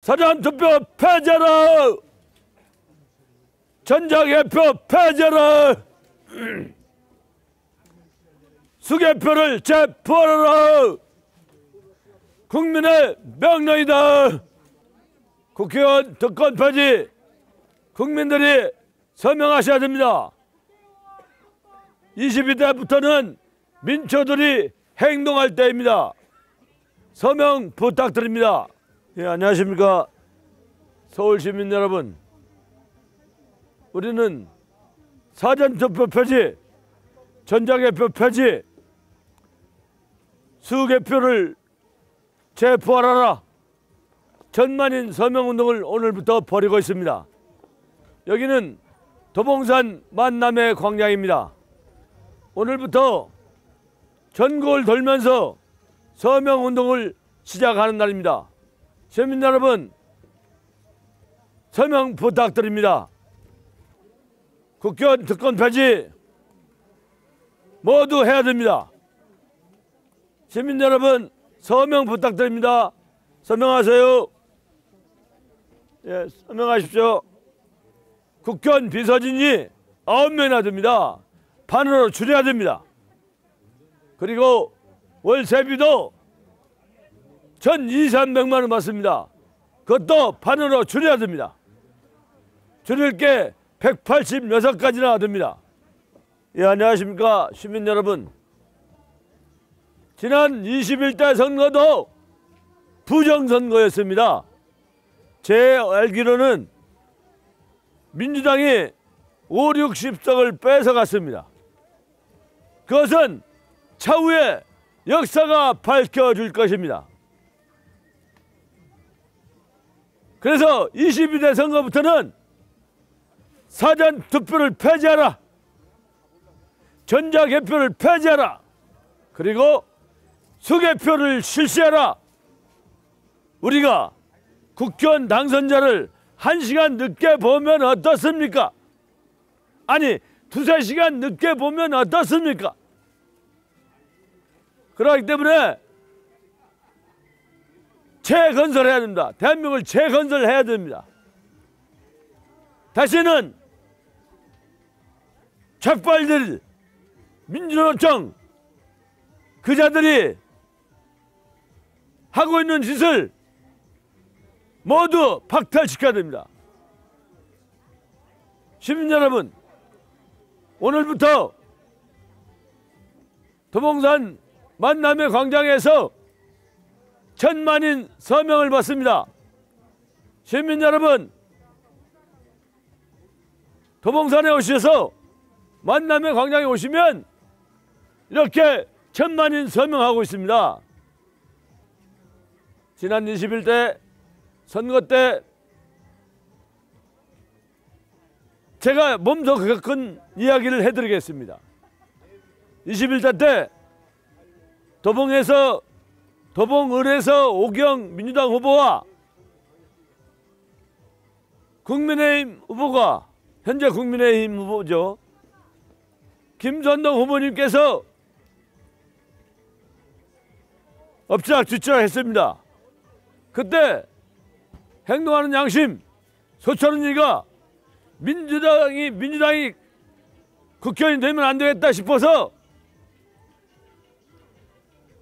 사전투표 폐지하라! 전자개표 폐지하라! 수개표를 재부활하라! 국민의 명령이다! 국회의원 특권 폐지 국민들이 서명하셔야 됩니다. 22대부터는 민초들이 행동할 때입니다. 서명 부탁드립니다. 예, 안녕하십니까. 서울시민 여러분. 우리는 사전투표 폐지, 전자개표 폐지, 수개표를 재부활하라. 천만인 서명운동을 오늘부터 벌이고 있습니다. 여기는 도봉산 만남의 광장입니다. 오늘부터 전국을 돌면서 서명운동을 시작하는 날입니다. 시민 여러분, 서명 부탁드립니다. 국회의원 특권 폐지 모두 해야 됩니다. 시민 여러분, 서명 부탁드립니다. 서명하세요. 예, 서명하십시오. 국회의원 비서진이 9명이나 됩니다. 반으로 줄여야 됩니다. 그리고 월세비도 1,200~1,300만 원 받습니다. 그것도 반으로 줄여야 됩니다. 줄일 게 186가지나 됩니다. 예, 안녕하십니까 시민 여러분. 지난 21대 선거도 부정선거였습니다. 제 알기로는 민주당이 5, 60석을 뺏어갔습니다. 그것은 차후에 역사가 밝혀줄 것입니다. 그래서 22대 선거부터는 사전투표를 폐지하라. 전자개표를 폐지하라. 그리고 수개표를 실시하라. 우리가 국회의원 당선자를 1시간 늦게 보면 어떻습니까? 아니 2~3시간 늦게 보면 어떻습니까? 그렇기 때문에 재건설해야 됩니다. 대한민국을 재건설해야 됩니다. 다시는 촉발들 민주노총 그자들이 하고 있는 짓을 모두 박탈시켜야 됩니다. 시민 여러분, 오늘부터 도봉산 만남의 광장에서 1,000만인 서명을 받습니다. 시민 여러분, 도봉산에 오셔서 만남의 광장에 오시면 이렇게 1,000만인 서명하고 있습니다. 지난 21대 선거 때 제가 몸소 겪은 이야기를 해드리겠습니다. 21대 때 도봉을에서 오경 민주당 후보와 국민의힘 후보가, 현재 국민의힘 후보죠, 김선동 후보님께서 엎치락뒤치락 했습니다. 그때 행동하는 양심 소철은이가 민주당이 국회의원이 되면 안 되겠다 싶어서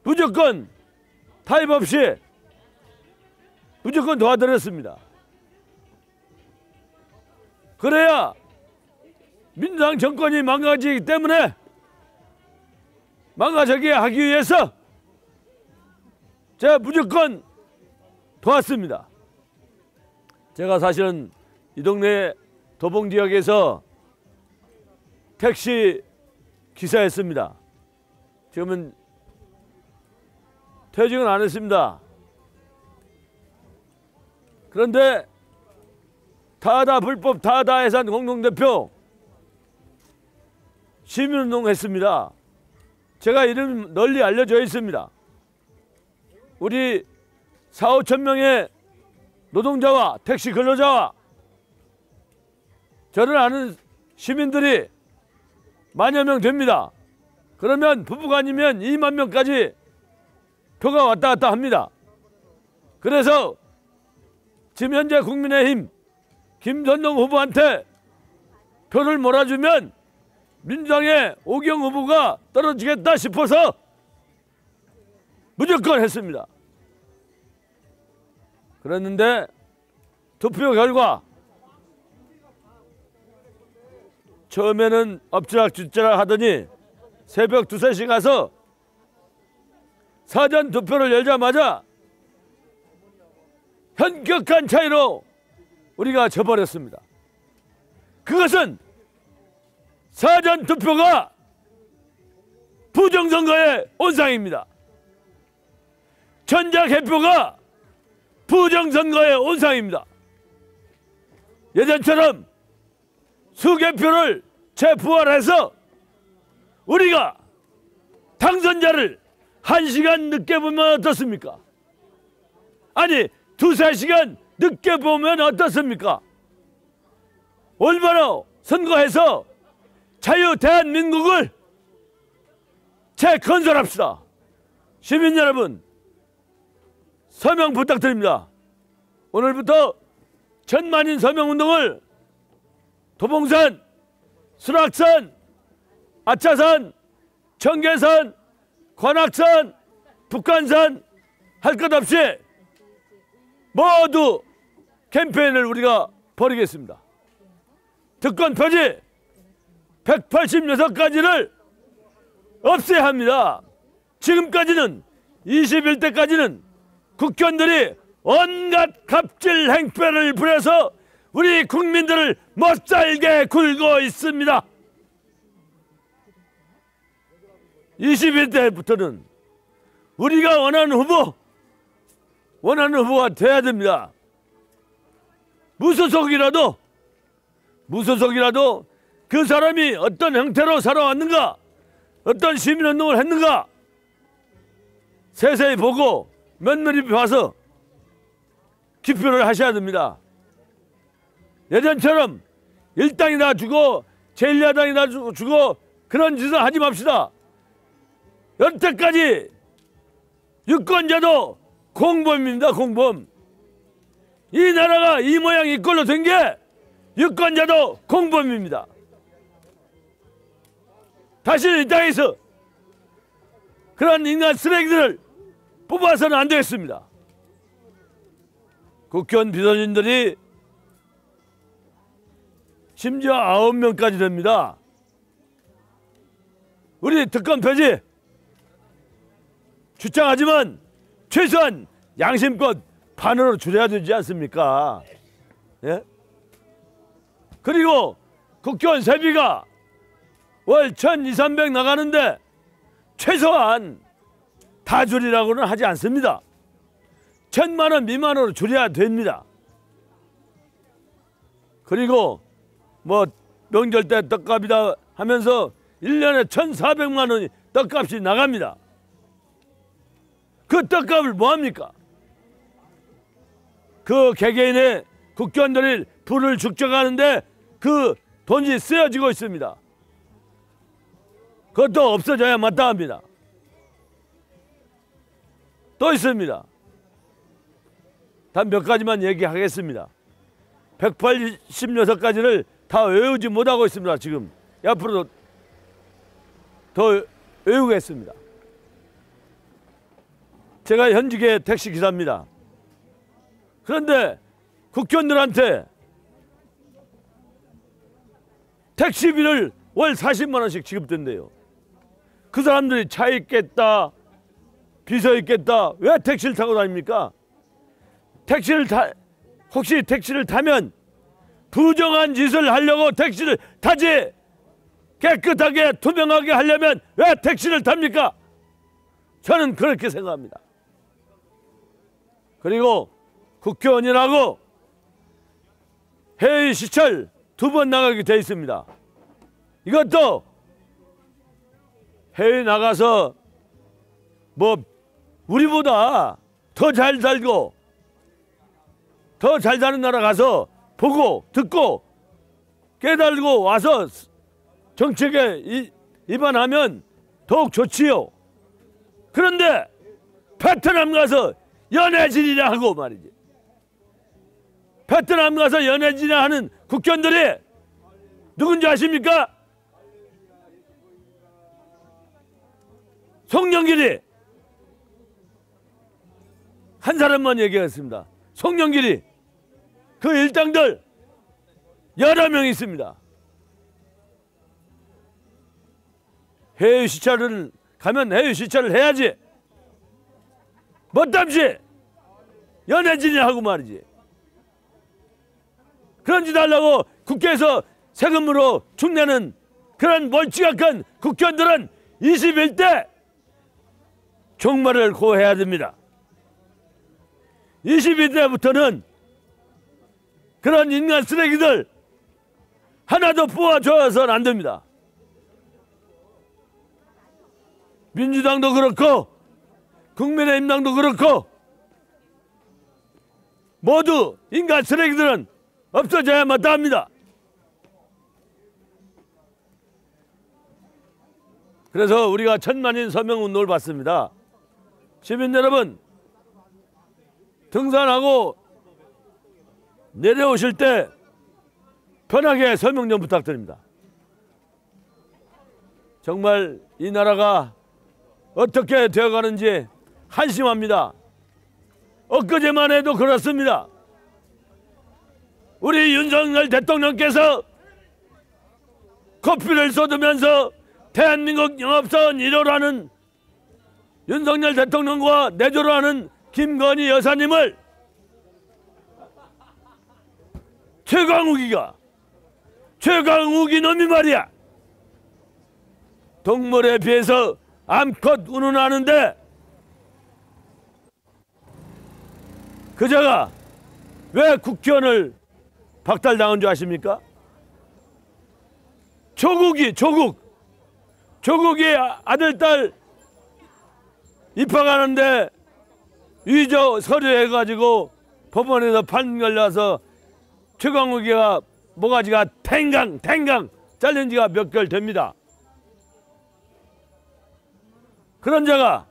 무조건 타협 없이 무조건 도와드렸습니다. 그래야 민주당 정권이 망가지기 때문에 망가지게 하기 위해서 제가 무조건 도왔습니다. 제가 사실은 이 동네 도봉 지역에서 택시 기사였습니다. 지금은 퇴직은 안 했습니다. 그런데 타다 불법 타다 해산 공동대표 시민운동 했습니다. 제가 이름 널리 알려져 있습니다. 우리 4~5천 명의 노동자와 택시 근로자와 저를 아는 시민들이 10,000여 명 됩니다. 그러면 부부간이면 2만 명까지 표가 왔다 갔다 합니다. 그래서 지금 현재 국민의힘 김선동 후보한테 표를 몰아주면 민주당의 오경 후보가 떨어지겠다 싶어서 무조건 했습니다. 그랬는데 투표 결과 처음에는 엎치락뒤치락 하더니 새벽 2, 3시 가서 사전 투표를 열자마자 현격한 차이로 우리가 져버렸습니다. 그것은 사전 투표가 부정선거의 온상입니다. 전자개표가 부정선거의 온상입니다. 예전처럼 수개표를 재부활해서 우리가 당선자를 1시간 늦게 보면 어떻습니까? 아니 2, 3시간 늦게 보면 어떻습니까? 올바로 선거해서 자유 대한민국을 재건설합시다. 시민 여러분 서명 부탁드립니다. 오늘부터 천만인 서명운동을 도봉산, 수락산, 아차산, 청계산, 관악산, 북한산 할 것 없이 모두 캠페인을 우리가 벌이겠습니다. 특권 표지 186가지를 없애야 합니다. 지금까지는 21대까지는 국회의원들이 온갖 갑질 행패를 부려서 우리 국민들을 못살게 굴고 있습니다. 21대부터는 우리가 원하는 후보가 돼야 됩니다. 무소속이라도 그 사람이 어떤 형태로 살아왔는가, 어떤 시민운동을 했는가 세세히 보고 면밀히 봐서 기표를 하셔야 됩니다. 예전처럼 일당이나 주고 제1야당이나 주고 그런 짓을 하지 맙시다. 여태까지 유권자도 공범입니다. 공범. 이 나라가 이 모양 이 꼴로 된 게 유권자도 공범입니다. 다시는 이 땅에서 그런 인간 쓰레기들을 뽑아서는 안 되겠습니다. 국회의원 비서진들이 심지어 9명까지 됩니다. 우리 특권 폐지 주장하지만 최소한 양심껏 반으로 줄여야 되지 않습니까? 예? 그리고 국회의원 세비가 월 1,200~300 나가는데 최소한 다 줄이라고는 하지 않습니다. 1,000만 원 미만으로 줄여야 됩니다. 그리고 뭐 명절 때 떡값이다 하면서 1년에 1,400만 원이 떡값이 나갑니다. 그 떡값을 뭐합니까? 그 개개인의 국회의원들이 부를 축적하는데 그 돈이 쓰여지고 있습니다. 그것도 없어져야 마땅합니다. 또 있습니다. 단 몇 가지만 얘기하겠습니다. 186가지를 다 외우지 못하고 있습니다. 지금 앞으로도 더 외우겠습니다. 제가 현직의 택시기사입니다. 그런데 국회의원들한테 택시비를 월 40만 원씩 지급된대요. 그 사람들이 차 있겠다, 비서 있겠다, 왜 택시를 타고 다닙니까? 혹시 택시를 타면 부정한 짓을 하려고 택시를 타지, 깨끗하게 투명하게 하려면 왜 택시를 탑니까? 저는 그렇게 생각합니다. 그리고 국회의원이라고 회의 시철 2번 나가게 돼 있습니다. 이것도 해외 나가서 뭐 우리보다 더 잘 살고 더 잘 사는 나라 가서 보고 듣고 깨달고 와서 정책에 입안하면 더욱 좋지요. 그런데 베트남 가서 연애질이라 하고 말이지. 베트남 가서 연애지나 하는 국견들이 누군지 아십니까? 송영길이. 한 사람만 얘기하겠습니다. 송영길이. 그 일당들 여러 명 있습니다. 해외 시찰을 가면 해외 시찰을 해야지. 뭐땀시 연애진이 하고 말이지. 그런 짓 하려고 국회에서 세금으로 축내는 그런 멀찌감한 국회의원들은 21대 종말을 고해야 됩니다. 22대부터는 그런 인간 쓰레기들 하나도 뽑아줘서는 안 됩니다. 민주당도 그렇고 국민의힘당도 그렇고 모두 인간 쓰레기들은 없어져야 마땅합니다. 그래서 우리가 천만인 서명운동을 받습니다. 시민 여러분, 등산하고 내려오실 때 편하게 서명 좀 부탁드립니다. 정말 이 나라가 어떻게 되어가는지 한심합니다. 엊그제만 해도 그렇습니다. 우리 윤석열 대통령께서 커피를 쏟으면서 대한민국 영업사원 1호라는 윤석열 대통령과 내조를 하는 김건희 여사님을 최강욱이 놈이 말이야. 동물에 비해서 암컷 운운하는데 그자가 왜 국회의원을 박탈당한 줄 아십니까? 조국이 아들 딸 입학하는데 위조 서류해가지고 법원에서 판결 나서 최강욱이가 모가지가 탱강 잘린 지가 몇 개월 됩니다. 그런 자가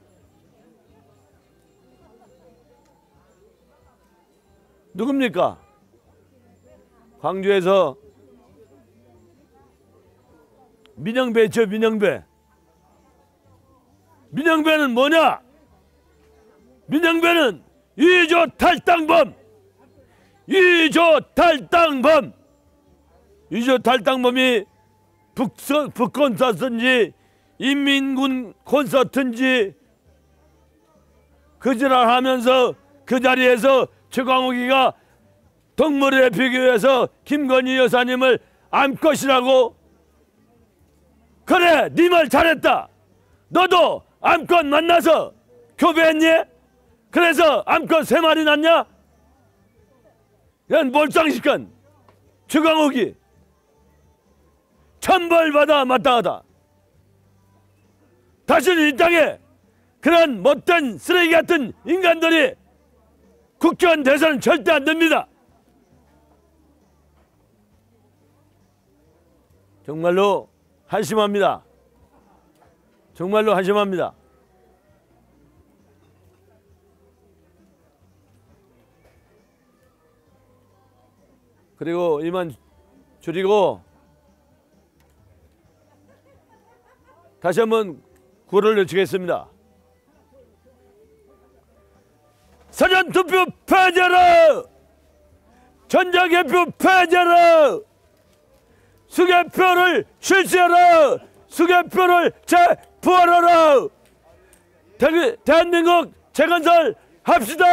누굽니까? 광주에서 민영배 있죠, 민영배는 뭐냐? 민영배는 위조 탈당범이 북콘서트인지 인민군 콘서트인지 그 지랄 하면서 그 자리에서 최강욱이가 동물에 비교해서 김건희 여사님을 암컷이라고. 그래, 네 말 잘했다. 너도 암컷 만나서 교배했니? 그래서 암컷 3마리 낳냐? 이런 몰상식한 최강욱이 천벌받아 마땅하다. 다시는 이 땅에 그런 못된 쓰레기 같은 인간들이 국회의원 대선은 절대 안 됩니다. 정말로 한심합니다. 그리고 이만 줄이고 다시 한번 구호를 외치겠습니다. 사전투표 폐지하라! 전자개표 폐지하라! 수개표를 실시하라! 수개표를 재부활하라! 대한민국 재건설 합시다!